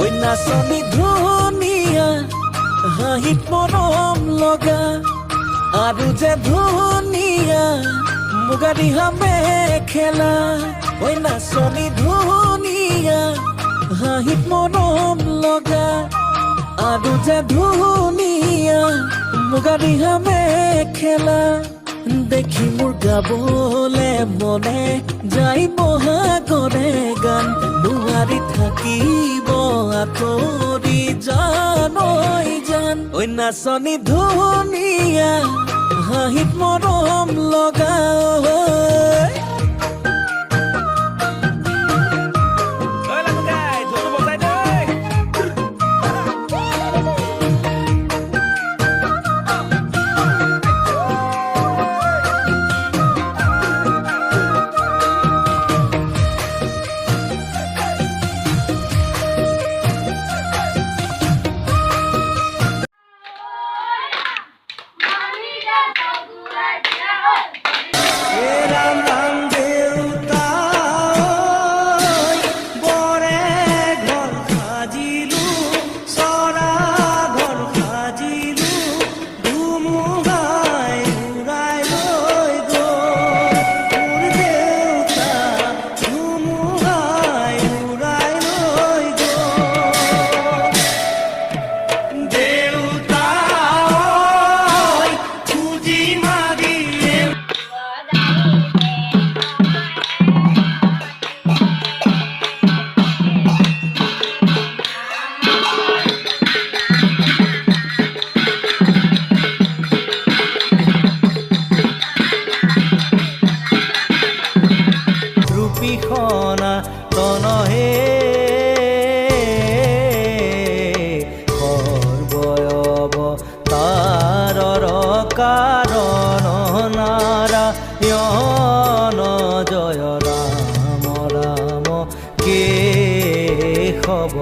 ঐ নাচনী ধুনীয়া হাঁহিত মৰম লগা আৰু যে ধুনীয়া মুগা ৰিহা মেখেলা ঐ নাচনী ধুনীয়া হাঁহিত মৰম লগা আৰু যে ধুনীয়া মুগা ৰিহা মেখেলা দেখি মোৰ গাবলে মনে যাই বহাগৰে গান নোৱাৰি থাকিব আঁতৰি জান ঐ জান ঐ নাচনী ধুনীয়া হাঁহিত মৰম লগা তনহে সৰ্বয়ব তাৰৰ কাৰণ নাৰায়ণ জয় ৰাম ৰাম কেশৱ